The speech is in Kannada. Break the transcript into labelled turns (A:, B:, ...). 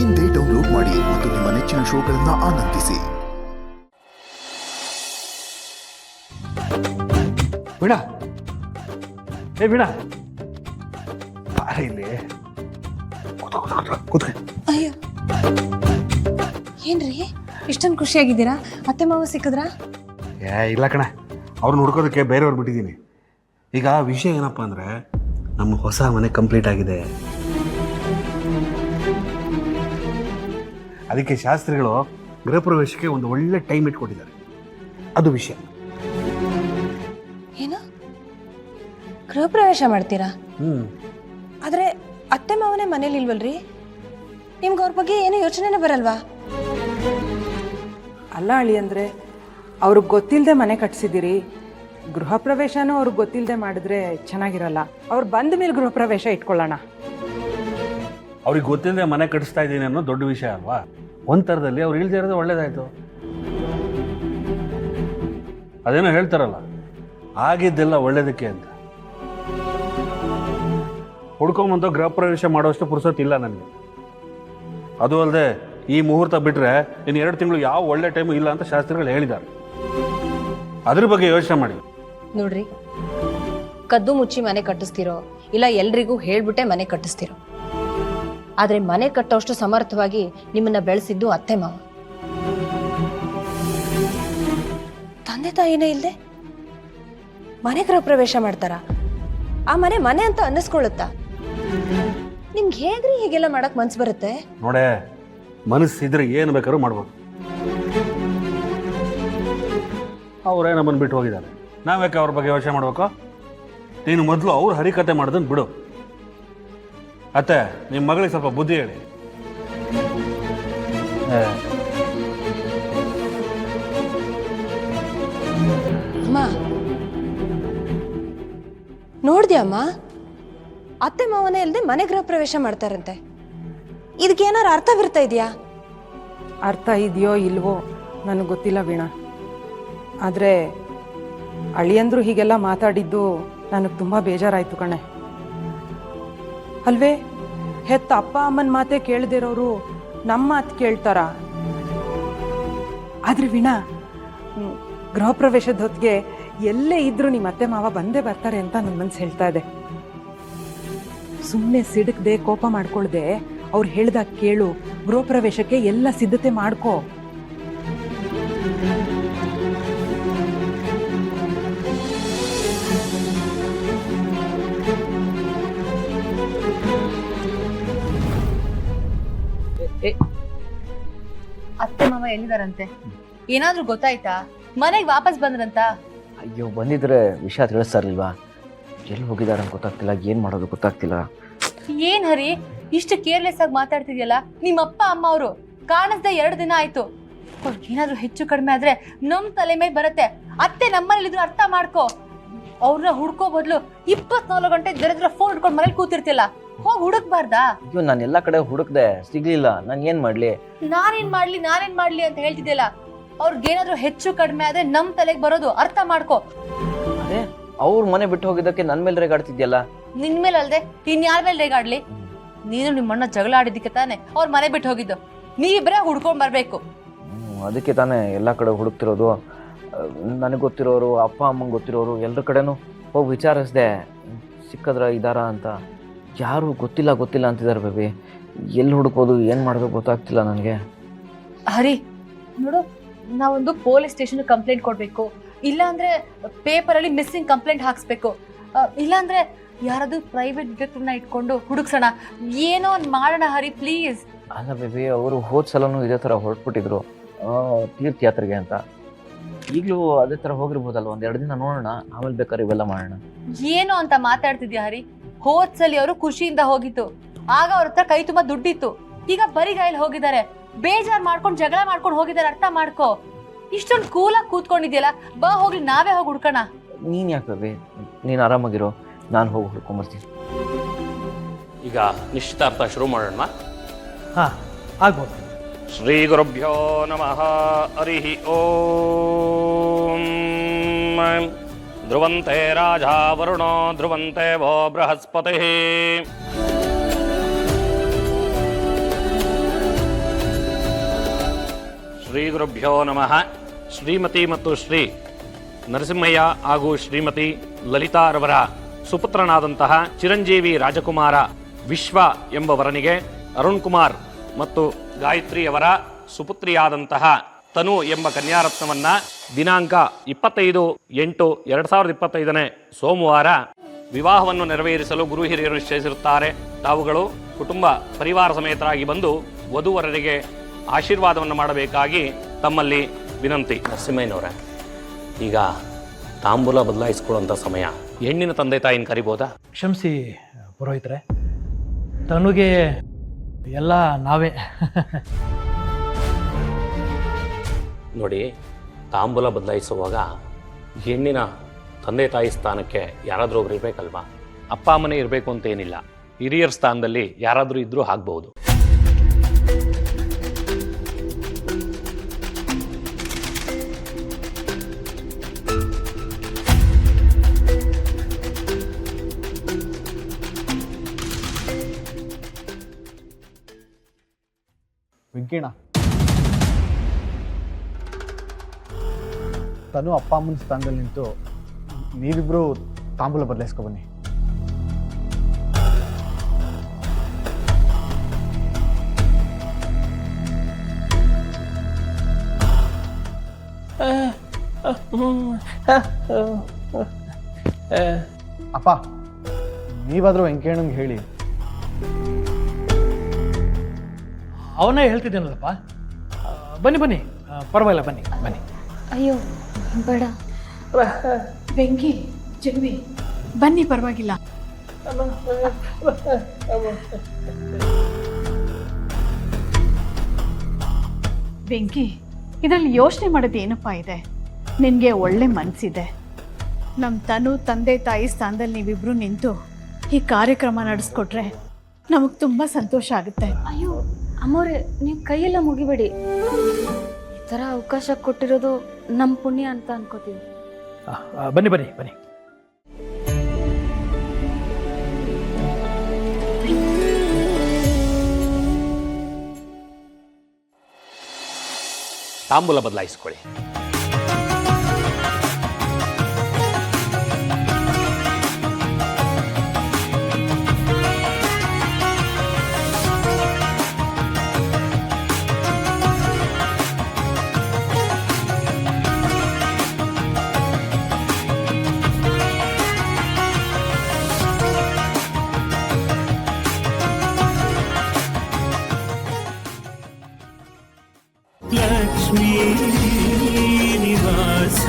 A: ಇಂದೇ ಡೌನ್ಲೋಡ್ ಮಾಡಿ ಮತ್ತು ನಿಮ್ಮ ನೆಚ್ಚಿನ ಶೋಗಳನ್ನು ಆನಂದಿಸಿ.
B: ವೀಣಾ, ಏ ವೀಣಾ, ಇಲ್ಲಿ
C: ಅಯ್ಯೋ, ಏನ್ರಿ ಇಷ್ಟೊಂದು ಖುಷಿಯಾಗಿದ್ದೀರಾ? ಅತ್ತೆ ಮಾವ ಸಿಕ್ಕಿದ್ರಾ?
B: ಇಲ್ಲ ಕಣ, ಅವ್ರನ್ನ ಹುಡ್ಕೋದಕ್ಕೆ ಬೇರೆಯವ್ರು ಬಿಟ್ಟಿದ್ದೀನಿ. ಈಗ ವಿಷಯ ಏನಪ್ಪ ಅಂದರೆ, ನಮ್ಮ ಹೊಸ ಮನೆ ಕಂಪ್ಲೀಟ್ ಆಗಿದೆ. ಅದಕ್ಕೆ ಶಾಸ್ತ್ರಿಗಳು ಗೃಹಪ್ರವೇಶಕ್ಕೆ ಒಂದು ಒಳ್ಳೆ ಟೈಮ್ ಇಟ್ಕೊಟ್ಟಿದ್ದಾರೆ. ಅದು ವಿಷಯ.
C: ಏನು ಗೃಹ ಪ್ರವೇಶ ಮಾಡ್ತೀರಾ? ಆದ್ರೆ ಅತ್ತೆ ಮಾವನೇ ಮನೇಲಿ ಇಲ್ವಲ್ರಿ? ನಿಮ್ಗೆ ಅವ್ರ ಬಗ್ಗೆ ಏನು ಯೋಚನೆನೇ ಬರಲ್ವಾ?
D: ಅಲ್ಲ ಅಳಿ ಅಂದರೆ ಅವ್ರಿಗೆ ಗೊತ್ತಿಲ್ಲದೆ ಮನೆ ಕಟ್ಸಿದ್ದೀರಿ. ಗೃಹ ಪ್ರವೇಶನೂ ಅವ್ರಿಗೆ ಗೊತ್ತಿಲ್ಲದೆ ಮಾಡಿದ್ರೆ ಚೆನ್ನಾಗಿರಲ್ಲ. ಅವ್ರು ಬಂದ ಮೇಲೆ ಗೃಹ ಪ್ರವೇಶ ಇಟ್ಕೊಳ್ಳೋಣ.
B: ಅವ್ರಿಗೆ ಗೊತ್ತಿಲ್ಲದೆ ಮನೆ ಕಟ್ಟಿಸ್ತಾ ಇದ್ದೀನಿ ಅನ್ನೋ ದೊಡ್ಡ ವಿಷಯ ಅಲ್ವಾ? ಒಂದು ಥರದಲ್ಲಿ ಅವ್ರು ಇಳ್ದೇ ಇರೋದು ಒಳ್ಳೇದಾಯ್ತು. ಅದೇನೋ ಹೇಳ್ತಾರಲ್ಲ, ಆಗಿದ್ದೆಲ್ಲ ಒಳ್ಳೇದಕ್ಕೆ ಅಂತ. ಹುಡ್ಕೊಂಬಂದು ಗೃಹ ಪ್ರವೇಶ ಮಾಡೋಷ್ಟು ಪುರ್ಸೊತ್ತಿಲ್ಲ ನನಗೆ. ಅದು ಅಲ್ಲದೆ ಈ ಮುಹೂರ್ತ ಬಿಟ್ಟರೆ ಇನ್ನು 2 ತಿಂಗಳು ಯಾವ ಒಳ್ಳೆ ಟೈಮು ಇಲ್ಲ ಅಂತ ಶಾಸ್ತ್ರಿಗಳು ಹೇಳಿದ್ದಾರೆ. ಅದ್ರ ಬಗ್ಗೆ ಯೋಚನೆ ಮಾಡಿ.
C: ನೋಡ್ರಿ, ಕದ್ದು ಮುಚ್ಚಿ ಮನೆ ಕಟ್ಟಿಸ್ತಿರೋ ಇಲ್ಲ ಎಲ್ರಿಗೂ ಹೇಳ್ಬಿಟ್ಟೆ ಮನೆ ಕಟ್ಟಿಸ್ತಿರೋ, ಆದ್ರೆ ಮನೆ ಕಟ್ಟೋಷ್ಟು ಸಮರ್ಥವಾಗಿ ನಿಮ್ಮನ್ನ ಬೆಳೆಸಿದ್ದು ಅತ್ತೆ ಮಾವ. ತಂದೆ ತಾಯಿನೇ ಇಲ್ದೆ ಮನೆ ಗೃಹ ಪ್ರವೇಶ ಮಾಡ್ತಾರ? ಆ ಮನೆ ಮನೆ ಅಂತ ಅನ್ನಿಸ್ಕೊಳ್ಳುತ್ತಾ? ನಿಮ್ಗೆ ಹೇಗ್ರಿ ಹೀಗೆಲ್ಲ ಮಾಡಕ್ ಮನ್ಸು ಬರುತ್ತೆ?
B: ನೋಡೇ, ಮನಸ್ಸಿದ್ರೆ ಏನು ಬೇಕಾದ್ರೂ ಮಾಡ್ಬೋದು. ಅವರೇ ನಮ್ಮನ್ನು ಬಿಟ್ಟು ಹೋಗಿದ್ದಾರೆ, ನಾವ್ಯಾಕೆ ಅವ್ರ ಬಗ್ಗೆ ಯೋಚನೆ ಮಾಡ್ಬೇಕು? ನೀನು ಮೊದಲು ಅವ್ರು ಹರಿಕತೆ ಮಾಡೋದನ್ನು ಬಿಡು. ಅತ್ತೆ, ನಿಮ್ಮ ಮಗಳಿಗೆ ಸ್ವಲ್ಪ ಬುದ್ಧಿ ಹೇಳಿ.
C: ಅಮ್ಮ, ನೋಡ್ದ್ಯಮ್ಮ, ಅತ್ತೆ ಮಾವನೇ ಇಲ್ದೆ ಮನೆ ಗೃಹ ಪ್ರವೇಶ ಮಾಡ್ತಾರಂತೆ. ಇದಕ್ಕೇನಾರು ಅರ್ಥ ಬರ್ತಾ ಇದೆಯಾ?
D: ಅರ್ಥ ಇದೆಯೋ ಇಲ್ವೋ ನನಗೆ ಗೊತ್ತಿಲ್ಲ ವೀಣಾ. ಆದರೆ ಅಳಿಯಂದ್ರು ಹೀಗೆಲ್ಲ ಮಾತಾಡಿದ್ದು ನನಗೆ ತುಂಬ ಬೇಜಾರಾಯಿತು ಕಣೆ. ಅಲ್ವೇ, ಹೆತ್ತ ಅಪ್ಪ ಅಮ್ಮನ ಮಾತೇ ಕೇಳದಿರೋರು ನಮ್ಮ ಮಾತು ಕೇಳ್ತಾರ? ಆದರೆ ವೀಣಾ, ಗೃಹ ಪ್ರವೇಶದ ಹೊತ್ತಿಗೆ ಎಲ್ಲೇ ಇದ್ರೂ ನಿಮ್ಮ ಅತ್ತೆ ಮಾವ ಬಂದೇ ಬರ್ತಾರೆ ಅಂತ ನನ್ನ ಮನಸ್ಸು ಹೇಳ್ತಾ ಇದೆ. ಸುಮ್ಮನೆ ಸಿಡಕ್ದೆ ಕೋಪ ಮಾಡ್ಕೊಳ್ದೆ ಅವ್ರು ಹೇಳ್ದಾಗ ಕೇಳು. ಗೃಹ ಪ್ರವೇಶಕ್ಕೆ ಎಲ್ಲ ಸಿದ್ಧತೆ ಮಾಡ್ಕೋ.
E: ಅತ್ತೆ ಮಾವ ಎಲ್ಲಿದಾರಂತೆ? ಏನಾದ್ರೂ ಗೊತ್ತಾಯ್ತಾ? ಮನೆಗೆ ವಾಪಸ್ ಬಂದ್ರಂತ?
F: ಅಯ್ಯೋ, ಬಂದಿದ್ರೆ ವಿಷಯ ತಿಳಿಸ್ತಾ ಇರ್ಲಿಲ್ವಾ? ಎಲ್ಲಿ ಹೋಗಿದಾರೆ ಅಂತ ಗೊತ್ತಾಗ್ತಿಲ್ಲ, ಏನು ಮಾಡೋದು ಗೊತ್ತಾಗ್ತಿಲ್ಲ.
E: ಏನ್ ಹರಿ, ಇಷ್ಟು ಕೇರ್ಲೆಸ್ ಆಗಿ ಮಾತಾಡ್ತಿದ್ಯಲ್ಲ? ನಿಮ್ಮ ಅಪ್ಪ ಅಮ್ಮ ಅವರು ಕಾಣಿಸ್ದೆ 2 ದಿನ ಆಯ್ತು. ಏನಾದ್ರೂ ಹೆಚ್ಚು ಕಡಿಮೆ ಆದ್ರೆ ನಮ್ ತಲೆ ಮೇಲೆ ಬರುತ್ತೆ. ಅತ್ತೆ ನಮ್ಮನೇಲಿದ್ರು ಅರ್ಥ ಮಾಡ್ಕೋ. ಅವ್ರನ್ನ ಹುಡ್ಕೋ ಬದ್ಲು 24 ಗಂಟೆ ದರಿದ್ರ ಫೋನ್ ಹಿಡ್ಕೊಂಡು ಮನೇಲಿ ಕೂತಿರ್ತಿಲ್ಲ. ಹೋಗಿ ಹುಡುಕ್ಬಾರ್ದಾ?
F: ಅಯ್ಯೋ, ನಾನು ಎಲ್ಲ ಕಡೆ ಹುಡುಕ್ದೆ, ಸಿಗ್ಲಿಲ್ಲ. ನಾನು ಏನ್ ಮಾಡ್ಲಿ
E: ನಾನೇನ್ ಮಾಡ್ಲಿ ಅಂತ ಹೇಳ್ತಿದ್ದಿಲ್ಲ. ಅವ್ರಿಗೇನಾದ್ರೂ ಹೆಚ್ಚು ಕಡಿಮೆ ಆದ್ರೆ ನಮ್ ತಲೆಗೆ ಬರೋದು ಅರ್ಥ ಮಾಡ್ಕೋ.
F: ಅದೇ ಅವ್ರ ಮನೆ ಬಿಟ್ಟು ಹೋಗಿದ್ದಕ್ಕೆ ನನ್ ಮೇಲೆ ರೇಗಾಡ್ತಿದ್ಯಲ್ಲ.
E: ನಿನ್ ಮೇಲೆ ಅಲ್ದೆ ಇನ್ಯಾರ ಮೇಲೆ ರೇಗಾಡ್ಲಿ? ನೀನು ನಿಮ್ಮ ಅಣ್ಣ ಜಗಳ ಆಡಿದ್ದಕ್ಕೆ ತಾನೆ ಅವ್ರ ಮನೆ ಬಿಟ್ಟು ಹೋಗಿದ್ದು. ನೀವಿಬ್ಬರೇ ಹುಡ್ಕೊಂಡ್ ಬರ್ಬೇಕು.
F: ಅದಕ್ಕೆ ತಾನೇ ಎಲ್ಲ ಕಡೆ ಹುಡುಕ್ತಿರೋದು. ನನಗೆ ಗೊತ್ತಿರೋರು, ಅಪ್ಪ ಅಮ್ಮಂಗೆ ಗೊತ್ತಿರೋರು ಎಲ್ಲರ ಕಡೆನೂ ಹೋಗಿ ವಿಚಾರಿಸ್ದೆ, ಸಿಕ್ಕದ್ರ ಇದಾರ ಅಂತ. ಯಾರು ಗೊತ್ತಿಲ್ಲ ಅಂತಿದ್ದಾರೆ ಬೇಬಿ. ಎಲ್ಲಿ ಹುಡುಕೋದು, ಏನು ಮಾಡೋದು ಗೊತ್ತಾಗ್ತಿಲ್ಲ ನನಗೆ.
E: ಹರಿ ನೋಡು, ನಾವೊಂದು ಪೊಲೀಸ್ ಸ್ಟೇಷನ್ ಕಂಪ್ಲೇಂಟ್ ಕೊಡ್ಬೇಕು. ಇಲ್ಲಾಂದ್ರೆ ಪೇಪರಲ್ಲಿ ಮಿಸ್ಸಿಂಗ್ ಕಂಪ್ಲೇಂಟ್ ಹಾಕ್ಸ್ಬೇಕು. ಇಲ್ಲಾಂದ್ರೆ ಯಾರಾದ್ರೂ ಪ್ರೈವೇಟ್ ಡಿಟೆಕ್ಟಿವ್ನ ಇಟ್ಕೊಂಡು ಹುಡುಕ್ಸೋಣ. ಏನೋ ಒಂದು ಮಾಡೋಣ ಹರಿ, ಪ್ಲೀಸ್.
F: ಅಲ್ಲ ಬೇಬಿ, ಅವರು ಹೋದ ಸಲನೂ ಇದೇ ಥರ ಹೊರಟ್ಬಿಟ್ಟಿದ್ರು ತೀರ್ಥಯಾತ್ರೆಗೆ ಅಂತ. ಈಗಲೂ ಅದೇ ಥರ ಹೋಗಿರ್ಬೋದಲ್ಲ, 1-2 ದಿನ ನೋಡೋಣ, ಆಮೇಲೆ ಬೇಕಾದ್ರೆ ಇವೆಲ್ಲ ಮಾಡೋಣ.
E: ಏನೋ ಅಂತ ಮಾತಾಡ್ತಿದ್ಯಾ ಹರಿ? ಹೋದ್ಸಲಿ ಅವರು ಖುಷಿಯಿಂದ ಹೋಗಿತ್ತು, ಆಗ ಅವ್ರ ಹತ್ರ ಕೈ ತುಂಬಾ ದುಡ್ಡಿತ್ತು. ಈಗ ಬರಿಗಾಯಲ್ಲಿ ಹೋಗಿದ್ದಾರೆ, ಬೇಜಾರ್ ಮಾಡ್ಕೊಂಡು ಜಗಳ ಮಾಡ್ಕೊಂಡು ಹೋಗಿದ್ದಾರೆ. ಅರ್ಥ ಮಾಡ್ಕೋ. ಇಷ್ಟೊಂದು ಕೂಲಾಗಿ ಕೂತ್ಕೊಂಡಿದ್ಯಲ್ಲ, ಬಾ ಹೋಗ್ಲಿ, ನಾವೇ ಹೋಗಿ ಹುಡ್ಕೋಣ.
F: ನೀನ್ ಯಾಕೆ ಬೇಬಿ, ನೀನು ಆರಾಮಾಗಿರೋ, ನಾನು ಹೋಗಿ ಹುಡ್ಕೊಂಬರ್ತೀನಿ.
G: ಈಗ ನಿಶ್ಚಿತಾರ್ಥ ಶುರು ಮಾಡೋಣ.
B: ಹಾಂ, ಆಗ್ಬೋದು.
G: ಶ್ರೀ ಗುರುಭ್ಯೋ ನಮಃ. ಹರಿ ಓಂ. ಧ್ರುವಂತೆ ರಾಜಾ ವರುಣೋ ಧ್ರುವಂತೆ ಭೋ ಬೃಹಸ್ಪತಿ. ಶ್ರೀ ಗುರುಭ್ಯೋ ನಮಃ. ಶ್ರೀಮತಿ ಮತ್ತು ಶ್ರೀ ನರಸಿಂಹಯ್ಯ ಹಾಗೂ ಶ್ರೀಮತಿ ಲಲಿತಾರವರ ಸುಪುತ್ರನಾದಂತಹ ಚಿರಂಜೀವಿ ರಾಜಕುಮಾರ ವಿಶ್ವ ಎಂಬ ವರನಿಗೆ ಅರುಣ್ ಕುಮಾರ್ ಮತ್ತು ಗಾಯತ್ರಿಯವರ ಸುಪುತ್ರಿಯಾದಂತಹ ತನು ಎಂಬ ಕನ್ಯಾರತ್ನವನ್ನ ದಿನಾಂಕ 25/8/2025 ಸೋಮವಾರ ವಿವಾಹವನ್ನು ನೆರವೇರಿಸಲು ಗುರು ಹಿರಿಯರು ನಿಶ್ಚಯಿಸಿರುತ್ತಾರೆ. ತಾವುಗಳು ಕುಟುಂಬ ಪರಿವಾರ ಸಮೇತರಾಗಿ ಬಂದು ವಧುವರರಿಗೆ ಆಶೀರ್ವಾದವನ್ನು ಮಾಡಬೇಕಾಗಿ ತಮ್ಮಲ್ಲಿ ವಿನಂತಿ. ನರಸಿಂಹಯ್ಯನವರೇ, ಈಗ ತಾಂಬೂಲ ಬದಲಾಯಿಸ್ಕೊಳ್ಳುವಂಥ ಸಮಯ. ಹೆಣ್ಣಿನ ತಂದೆ ತಾಯಿನ ಕರಿಬೋದಾ?
H: ಕ್ಷಮಿಸಿ ಪುರೋಹಿತರೆ, ತನುಗೆ ಎಲ್ಲ ನಾವೇ.
G: ನೋಡಿ, ತಾಂಬೂಲ ಬದಲಾಯಿಸುವಾಗ ಹೆಣ್ಣಿನ ತಂದೆ ತಾಯಿ ಸ್ಥಾನಕ್ಕೆ ಯಾರಾದರೂ ಒಬ್ರು ಇರಬೇಕಲ್ವಾ? ಅಪ್ಪ ಅಮ್ಮನೇ ಇರಬೇಕು ಅಂತ ಏನಿಲ್ಲ, ಹಿರಿಯರ ಸ್ಥಾನದಲ್ಲಿ ಯಾರಾದರೂ ಇದ್ರೂ ಆಗ್ಬಹುದು.
I: ವೆಂಕಣ್ಣ, ತನು ಅಪ್ಪ ಅಮ್ಮನ ಸ್ಥಾನದಲ್ಲಿ ನಿಂತು ನೀವಿಬ್ರು ತಾಂಬೂಲ ಬದಲಾಯಿಸ್ಕೊ ಬನ್ನಿ. ಅಪ್ಪ, ನೀವಾದ್ರೂ ವೆಂಕಣ್ಣಂಗೆ ಹೇಳಿ.
H: ಅವನೇ ಹೇಳ್ತಿದ್ದೇನಲ್ಲಪ್ಪ. ಬನ್ನಿ ಬನ್ನಿ, ಪರವಾಗಿಲ್ಲ, ಬನ್ನಿ ಬನ್ನಿ.
J: ಅಯ್ಯೋ ಬೇಡ.
E: ಬೆಂಕಿ ಜಗವಿ ಬನ್ನಿ, ಪರವಾಗಿಲ್ಲ. ಬೆಂಕಿ, ಇದರಲ್ಲಿ ಯೋಚನೆ ಮಾಡೋದು ಏನಪ್ಪ ಇದೆ? ನಿನಗೆ ಒಳ್ಳೆ ಮನಸ್ಸಿದೆ. ನಮ್ಮ ತನು ತಂದೆ ತಾಯಿ ಸ್ಥಾನದಲ್ಲಿ ನೀವಿಬ್ರು ನಿಂತು ಈ ಕಾರ್ಯಕ್ರಮ ನಡೆಸ್ಕೊಟ್ರೆ ನಮಗೆ ತುಂಬ ಸಂತೋಷ ಆಗುತ್ತೆ.
J: ಅಯ್ಯೋ ಅಮ್ಮೋರೆ, ನೀವು ಕೈಯೆಲ್ಲ ಮುಗಿಬೇಡಿ. ಈ ಥರ ಅವಕಾಶ ಕೊಟ್ಟಿರೋದು ನಮ್ಮ ಪುಣ್ಯ ಅಂತ ಅನ್ಕೋತೀವಿ.
H: ಬನ್ನಿ ಬನ್ನಿ ಬನ್ನಿ.
G: ತಾಂಬೂಲ ಬದಲಾಯಿಸ್ಕೊಳ್ಳಿ.
K: ಲಕ್ಷ್ಮೀ ನಿವಾಸ